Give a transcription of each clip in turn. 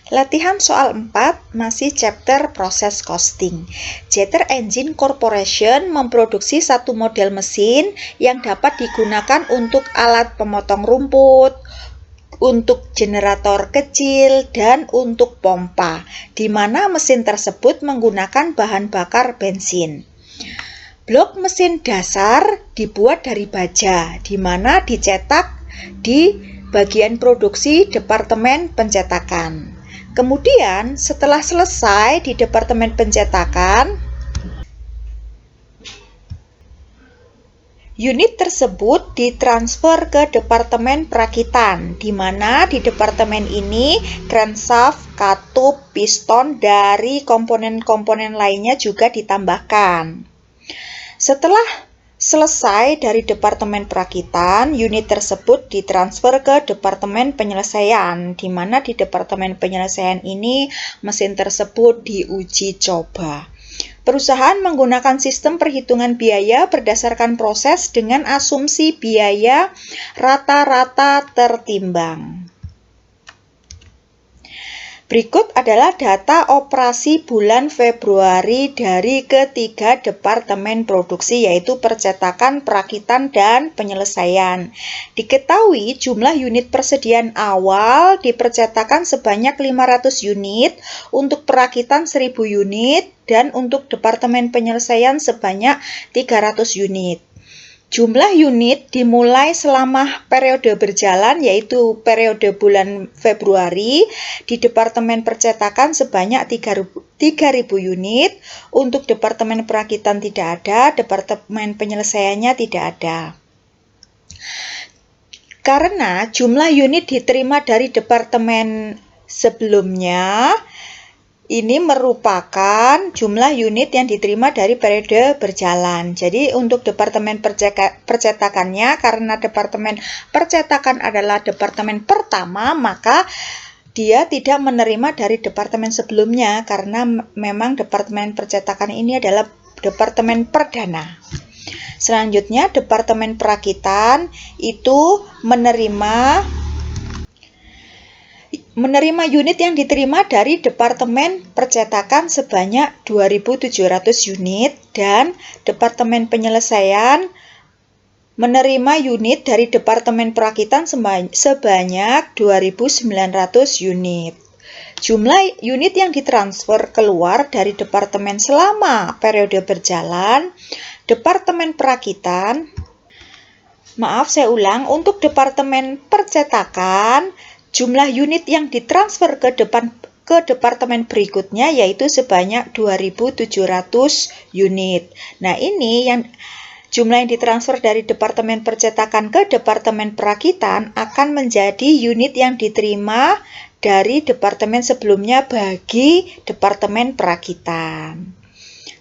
Latihan soal 4 masih chapter proses costing. Jeter Engine Corporation memproduksi satu model mesin yang dapat digunakan untuk alat pemotong rumput, untuk generator kecil, dan untuk pompa, di mana mesin tersebut menggunakan bahan bakar bensin. Blok mesin dasar dibuat dari baja, di mana dicetak di bagian produksi Departemen Pencetakan. Kemudian, setelah selesai di Departemen Pencetakan, unit tersebut ditransfer ke Departemen Perakitan, di mana di departemen ini crankshaft, katup, piston, dari komponen-komponen lainnya juga ditambahkan. Setelah selesai dari Departemen Perakitan, unit tersebut ditransfer ke Departemen Penyelesaian, di mana di Departemen Penyelesaian ini mesin tersebut diuji coba. Perusahaan menggunakan sistem perhitungan biaya berdasarkan proses dengan asumsi biaya rata-rata tertimbang. Berikut adalah data operasi bulan Februari dari ketiga departemen produksi, yaitu percetakan, perakitan, dan penyelesaian. Diketahui jumlah unit persediaan awal di percetakan sebanyak 500 unit, untuk perakitan 1000 unit, dan untuk departemen penyelesaian sebanyak 300 unit. Jumlah unit dimulai selama periode berjalan, yaitu periode bulan Februari, di Departemen Percetakan sebanyak 3.000 unit, untuk Departemen Perakitan tidak ada, Departemen Penyelesaiannya tidak ada. Karena jumlah unit diterima dari departemen sebelumnya, ini merupakan jumlah unit yang diterima dari periode berjalan. Jadi untuk departemen percetakannya, karena departemen percetakan adalah departemen pertama, maka dia tidak menerima dari departemen sebelumnya, karena memang departemen percetakan ini adalah departemen perdana. Selanjutnya, departemen perakitan itu menerima unit yang diterima dari Departemen Percetakan sebanyak 2.700 unit, dan Departemen Penyelesaian menerima unit dari Departemen Perakitan sebanyak 2.900 unit. Jumlah unit yang ditransfer keluar dari departemen selama periode berjalan, Departemen Perakitan, untuk Departemen Percetakan, jumlah unit yang ditransfer ke departemen berikutnya yaitu sebanyak 2.700 unit. Nah, ini yang jumlah yang ditransfer dari Departemen Percetakan ke Departemen Perakitan akan menjadi unit yang diterima dari departemen sebelumnya bagi Departemen Perakitan.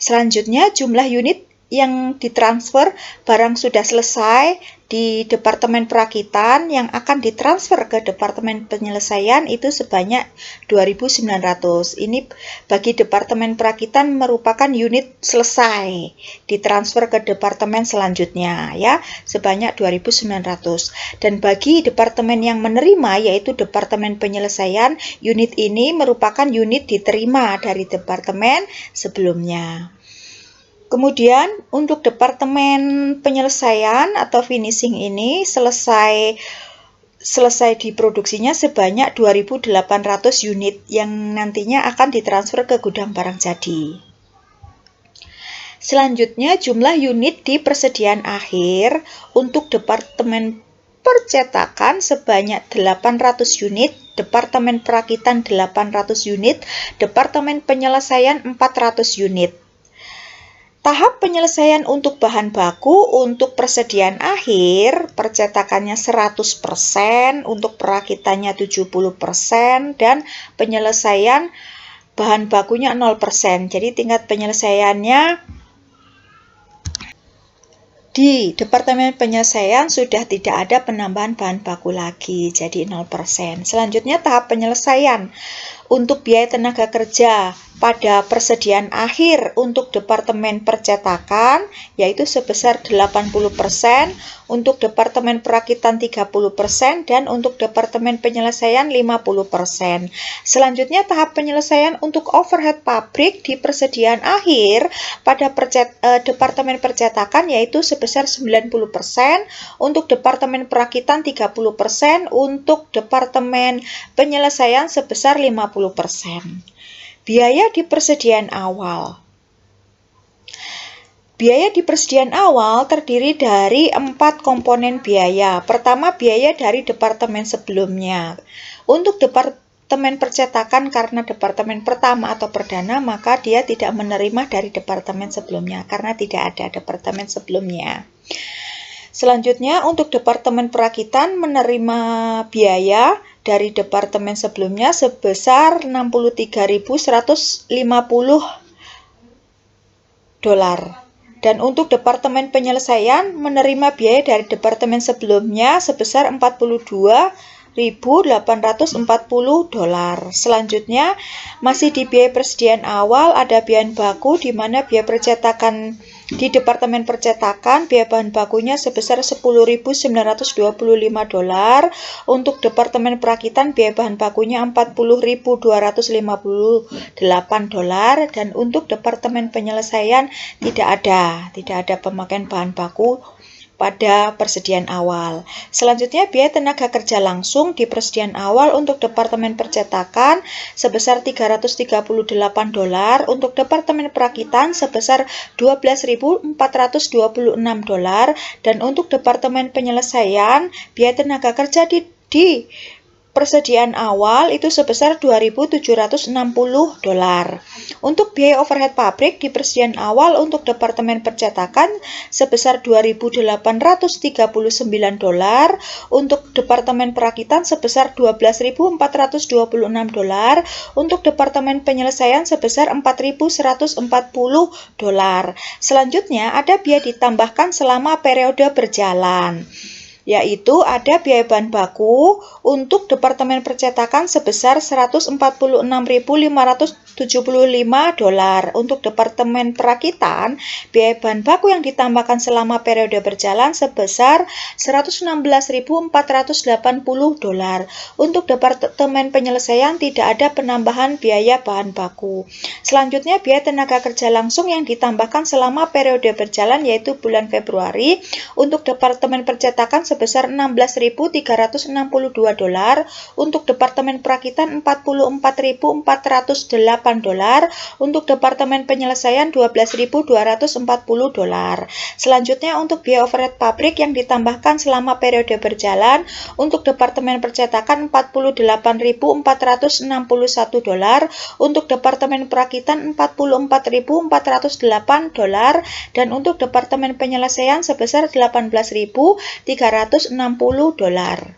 Selanjutnya, jumlah unit yang ditransfer barang sudah selesai di Departemen Perakitan yang akan ditransfer ke Departemen Penyelesaian itu sebanyak 2.900. Ini bagi Departemen Perakitan merupakan unit selesai ditransfer ke departemen selanjutnya, ya, sebanyak 2.900. Dan bagi departemen yang menerima, yaitu Departemen Penyelesaian, unit ini merupakan unit diterima dari departemen sebelumnya. Kemudian untuk Departemen Penyelesaian atau finishing ini selesai diproduksinya sebanyak 2.800 unit yang nantinya akan ditransfer ke gudang barang jadi. Selanjutnya, jumlah unit di persediaan akhir untuk Departemen Percetakan sebanyak 800 unit, Departemen Perakitan 800 unit, Departemen Penyelesaian 400 unit. Tahap penyelesaian untuk bahan baku untuk persediaan akhir, percetakannya 100%, untuk perakitannya 70%, dan penyelesaian bahan bakunya 0%. Jadi tingkat penyelesaiannya di Departemen Penyelesaian sudah tidak ada penambahan bahan baku lagi, jadi 0%. Selanjutnya tahap penyelesaian untuk biaya tenaga kerja pada persediaan akhir untuk Departemen Percetakan yaitu sebesar 80%, untuk Departemen Perakitan 30%, dan untuk Departemen Penyelesaian 50%. Selanjutnya tahap penyelesaian untuk overhead pabrik di persediaan akhir pada Departemen Percetakan yaitu sebesar 90%, untuk Departemen Perakitan 30%, untuk Departemen Penyelesaian sebesar 50%. Biaya di persediaan awal. Biaya di persediaan awal terdiri dari 4 komponen biaya. Pertama, biaya dari departemen sebelumnya. Untuk Departemen Percetakan karena departemen pertama atau perdana, maka dia tidak menerima dari departemen sebelumnya karena tidak ada departemen sebelumnya. Selanjutnya, untuk Departemen Perakitan menerima biaya dari departemen sebelumnya sebesar 63.150 dolar. Dan untuk Departemen Penyelesaian menerima biaya dari departemen sebelumnya sebesar 42.840 dolar. Selanjutnya, masih di biaya persediaan awal ada biaya baku, di mana biaya percetakan di Departemen Percetakan biaya bahan bakunya sebesar 10.925 dolar. Untuk Departemen Perakitan biaya bahan bakunya 40.258 dolar, dan untuk Departemen Penyelesaian tidak ada pemakaian bahan baku pada persediaan awal. Selanjutnya, biaya tenaga kerja langsung di persediaan awal untuk Departemen Percetakan sebesar 338 dolar, untuk Departemen Perakitan sebesar 12.426 dolar, dan untuk Departemen Penyelesaian biaya tenaga kerja di persediaan awal itu sebesar 2.760 dolar. Untuk biaya overhead pabrik di persediaan awal untuk Departemen Percetakan sebesar 2.839 dolar, untuk Departemen Perakitan sebesar 12.426 dolar, untuk Departemen Penyelesaian sebesar 4.140 dolar. Selanjutnya ada biaya ditambahkan selama periode berjalan, yaitu ada biaya bahan baku untuk Departemen Percetakan sebesar 146.575 dolar. Untuk Departemen Perakitan, biaya bahan baku yang ditambahkan selama periode berjalan sebesar 116.480 dolar. Untuk Departemen Penyelesaian tidak ada penambahan biaya bahan baku. Selanjutnya, biaya tenaga kerja langsung yang ditambahkan selama periode berjalan yaitu bulan Februari. Untuk Departemen Percetakan sebesar 16.362 dolar, untuk Departemen Perakitan 44.408 dolar, untuk Departemen Penyelesaian 12.240 dolar. Selanjutnya, untuk biaya overhead pabrik yang ditambahkan selama periode berjalan, untuk Departemen Percetakan 48.461 dolar, untuk Departemen Perakitan 44.408 dolar, dan untuk Departemen Penyelesaian sebesar 18.360 dolar.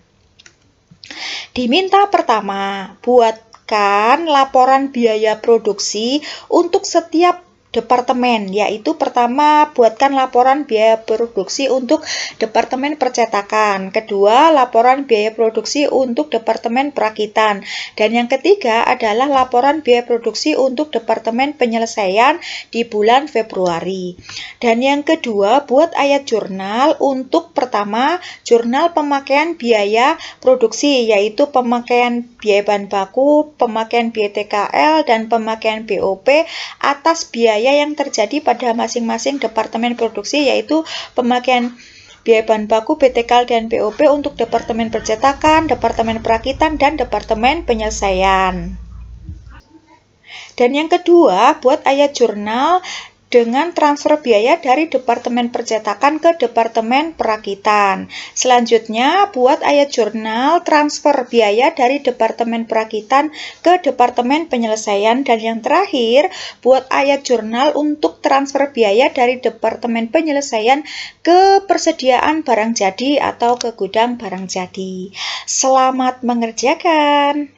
Diminta pertama, buatkan laporan biaya produksi untuk setiap departemen, yaitu pertama, buatkan laporan biaya produksi untuk Departemen Percetakan, kedua, laporan biaya produksi untuk Departemen Perakitan, dan yang ketiga adalah laporan biaya produksi untuk Departemen Penyelesaian di bulan Februari. Dan yang kedua, buat ayat jurnal untuk pertama, jurnal pemakaian biaya produksi, yaitu pemakaian biaya bahan baku, pemakaian biaya TKL, dan pemakaian BOP atas biaya yang terjadi pada masing-masing departemen produksi, yaitu pemakaian biaya bahan baku, BTKL, dan BOP untuk Departemen Percetakan, Departemen Perakitan, dan Departemen Penyelesaian. Dan yang kedua, buat ayat jurnal dengan transfer biaya dari Departemen Percetakan ke Departemen Perakitan. Selanjutnya, buat ayat jurnal transfer biaya dari Departemen Perakitan ke Departemen Penyelesaian. Dan yang terakhir, buat ayat jurnal untuk transfer biaya dari Departemen Penyelesaian ke persediaan barang jadi atau ke gudang barang jadi. Selamat mengerjakan!